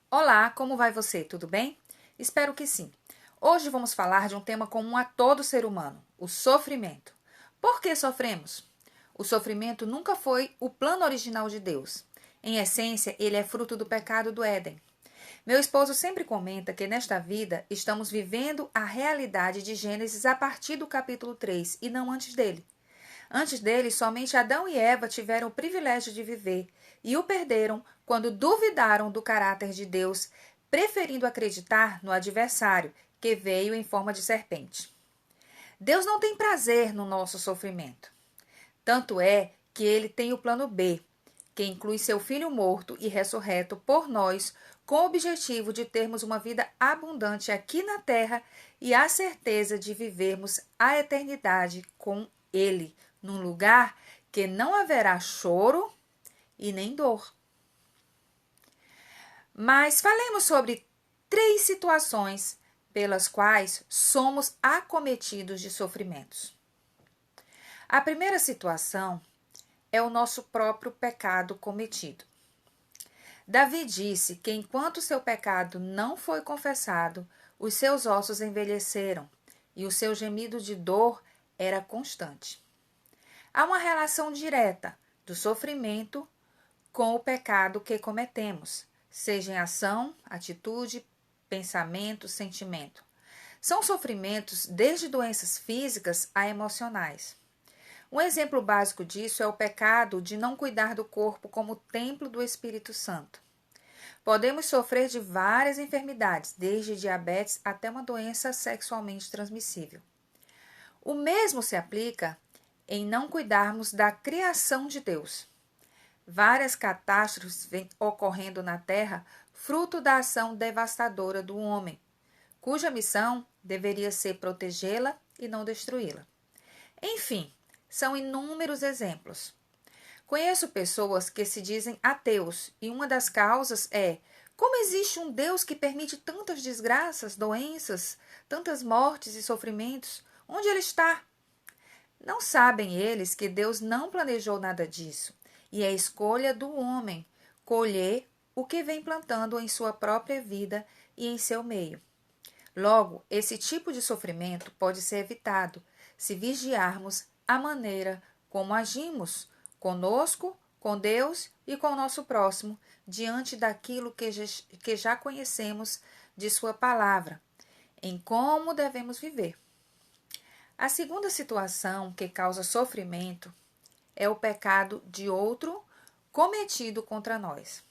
Olá, como vai você? Tudo bem? Espero que sim. Hoje vamos falar de um tema comum a todo ser humano: o sofrimento. Por que sofremos? O sofrimento nunca foi o plano original de Deus. Em essência, ele é fruto do pecado do Éden. Meu esposo sempre comenta que nesta vida estamos vivendo a realidade de Gênesis a partir do capítulo 3 e não antes dele. Antes dele, somente Adão e Eva tiveram o privilégio de viver e o perderam quando duvidaram do caráter de Deus, preferindo acreditar no adversário, que veio em forma de serpente. Deus não tem prazer no nosso sofrimento. Tanto é que ele tem o plano B, que inclui seu Filho morto e ressurreto por nós, com o objetivo de termos uma vida abundante aqui na terra e a certeza de vivermos a eternidade com ele, num lugar que não haverá choro e nem dor. Mas falemos sobre 3 situações pelas quais somos acometidos de sofrimentos. A primeira situação é o nosso próprio pecado cometido. Davi disse que enquanto seu pecado não foi confessado, os seus ossos envelheceram e o seu gemido de dor era constante. Há uma relação direta do sofrimento com o pecado que cometemos, seja em ação, atitude, pensamento, sentimento. São sofrimentos desde doenças físicas a emocionais. Um exemplo básico disso é o pecado de não cuidar do corpo como templo do Espírito Santo. Podemos sofrer de várias enfermidades, desde diabetes até uma doença sexualmente transmissível. O mesmo se aplica em não cuidarmos da criação de Deus. Várias catástrofes vêm ocorrendo na Terra fruto da ação devastadora do homem, cuja missão deveria ser protegê-la e não destruí-la. Enfim, são inúmeros exemplos. Conheço pessoas que se dizem ateus e uma das causas é: como existe um Deus que permite tantas desgraças, doenças, tantas mortes e sofrimentos? Onde ele está? Não sabem eles que Deus não planejou nada disso e é escolha do homem colher o que vem plantando em sua própria vida e em seu meio. Logo, esse tipo de sofrimento pode ser evitado se vigiarmos a maneira como agimos conosco, com Deus e com o nosso próximo, diante daquilo que já conhecemos de sua palavra, em como devemos viver. A segunda situação que causa sofrimento é o pecado de outro cometido contra nós.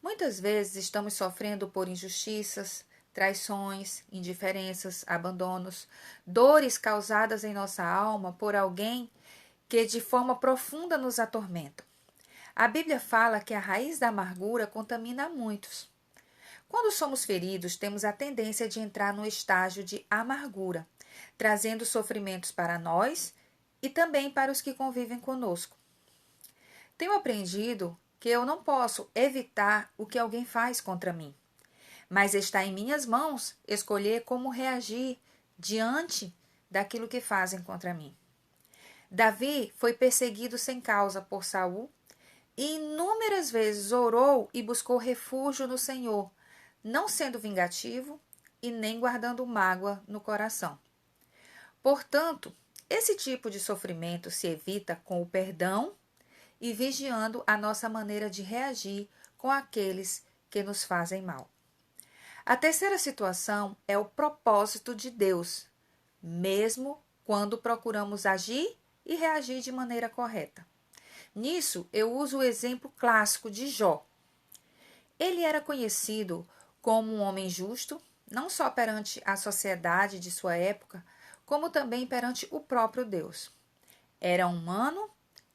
Muitas vezes estamos sofrendo por injustiças, traições, indiferenças, abandonos, dores causadas em nossa alma por alguém que de forma profunda nos atormenta. A Bíblia fala que a raiz da amargura contamina a muitos. Quando somos feridos, temos a tendência de entrar no estágio de amargura, trazendo sofrimentos para nós e também para os que convivem conosco. Tenho aprendido que eu não posso evitar o que alguém faz contra mim, mas está em minhas mãos escolher como reagir diante daquilo que fazem contra mim. Davi foi perseguido sem causa por Saul e inúmeras vezes orou e buscou refúgio no Senhor, não sendo vingativo e nem guardando mágoa no coração. Portanto, esse tipo de sofrimento se evita com o perdão e vigiando a nossa maneira de reagir com aqueles que nos fazem mal. A terceira situação é o propósito de Deus, mesmo quando procuramos agir e reagir de maneira correta. Nisso, eu uso o exemplo clássico de Jó. Ele era conhecido como um homem justo, não só perante a sociedade de sua época, como também perante o próprio Deus. Era humano,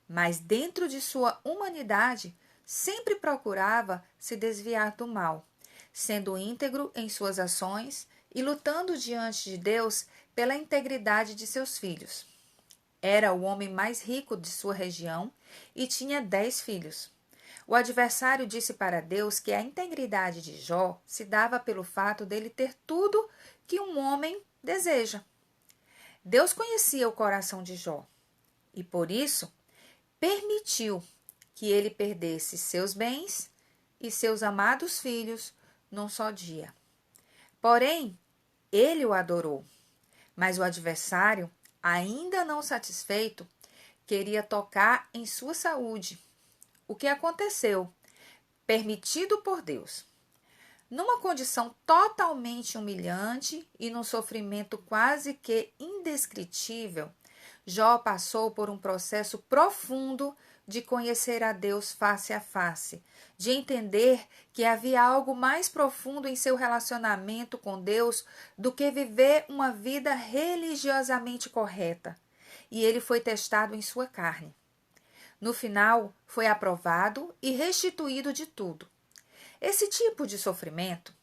mas dentro de sua humanidade, sempre procurava se desviar do mal, sendo íntegro em suas ações e lutando diante de Deus pela integridade de seus filhos. Era o homem mais rico de sua região e tinha 10 filhos. O adversário disse para Deus que a integridade de Jó se dava pelo fato dele ter tudo que um homem deseja. Deus conhecia o coração de Jó e, por isso, permitiu que ele perdesse seus bens e seus amados filhos num só dia. Porém, ele o adorou, mas o adversário, ainda não satisfeito, queria tocar em sua saúde. O que aconteceu? Permitido por Deus. Numa condição totalmente humilhante e num sofrimento quase que indescritível, Jó passou por um processo profundo de conhecer a Deus face a face, de entender que havia algo mais profundo em seu relacionamento com Deus do que viver uma vida religiosamente correta. E ele foi testado em sua carne. No final, foi aprovado e restituído de tudo. Esse tipo de sofrimento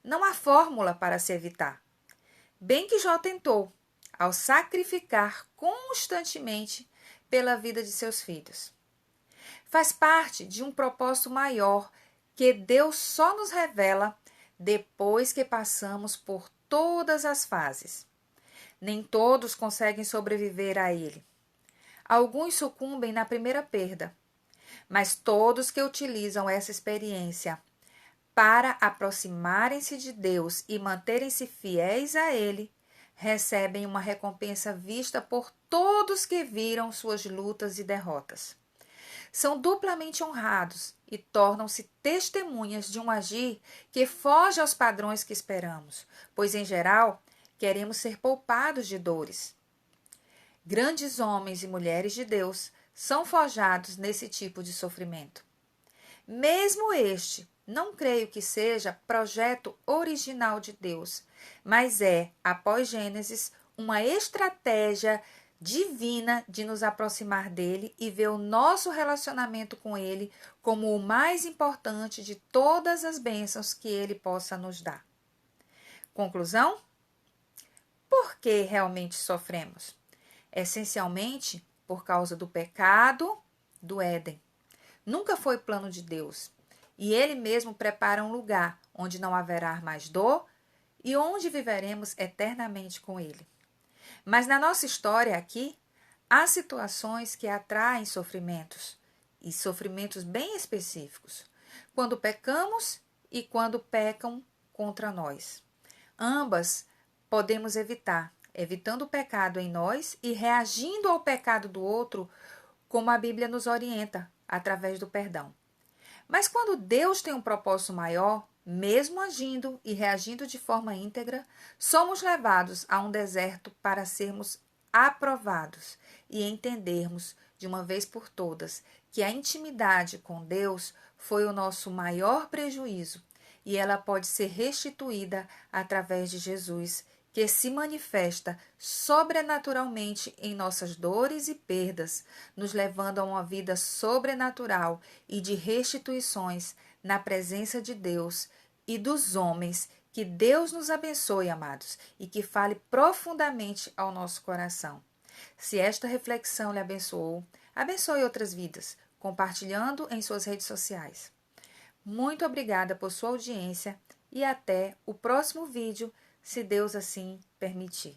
não há fórmula para se evitar. Bem que Jó tentou, ao sacrificar constantemente pela vida de seus filhos. Faz parte de um propósito maior que Deus só nos revela depois que passamos por todas as fases. Nem todos conseguem sobreviver a ele. Alguns sucumbem na primeira perda, mas todos que utilizam essa experiência para aproximarem-se de Deus e manterem-se fiéis a Ele, recebem uma recompensa vista por todos que viram suas lutas e derrotas. São duplamente honrados e tornam-se testemunhas de um agir que foge aos padrões que esperamos, pois, em geral, queremos ser poupados de dores. Grandes homens e mulheres de Deus são forjados nesse tipo de sofrimento. Mesmo este, não creio que seja projeto original de Deus, mas é, após Gênesis, uma estratégia divina de nos aproximar dele e ver o nosso relacionamento com ele como o mais importante de todas as bênçãos que ele possa nos dar. Conclusão? Por que realmente sofremos? Essencialmente por causa do pecado do Éden. Nunca foi plano de Deus. E ele mesmo prepara um lugar onde não haverá mais dor e onde viveremos eternamente com ele. Mas na nossa história aqui, há situações que atraem sofrimentos, e sofrimentos bem específicos, quando pecamos e quando pecam contra nós. Ambas podemos evitar, evitando o pecado em nós e reagindo ao pecado do outro, como a Bíblia nos orienta, através do perdão. Mas quando Deus tem um propósito maior, mesmo agindo e reagindo de forma íntegra, somos levados a um deserto para sermos aprovados e entendermos de uma vez por todas que a intimidade com Deus foi o nosso maior prejuízo e ela pode ser restituída através de Jesus, que se manifesta sobrenaturalmente em nossas dores e perdas, nos levando a uma vida sobrenatural e de restituições na presença de Deus e dos homens. Que Deus nos abençoe, amados, e que fale profundamente ao nosso coração. Se esta reflexão lhe abençoou, abençoe outras vidas, compartilhando em suas redes sociais. Muito obrigada por sua audiência e até o próximo vídeo, se Deus assim permitir.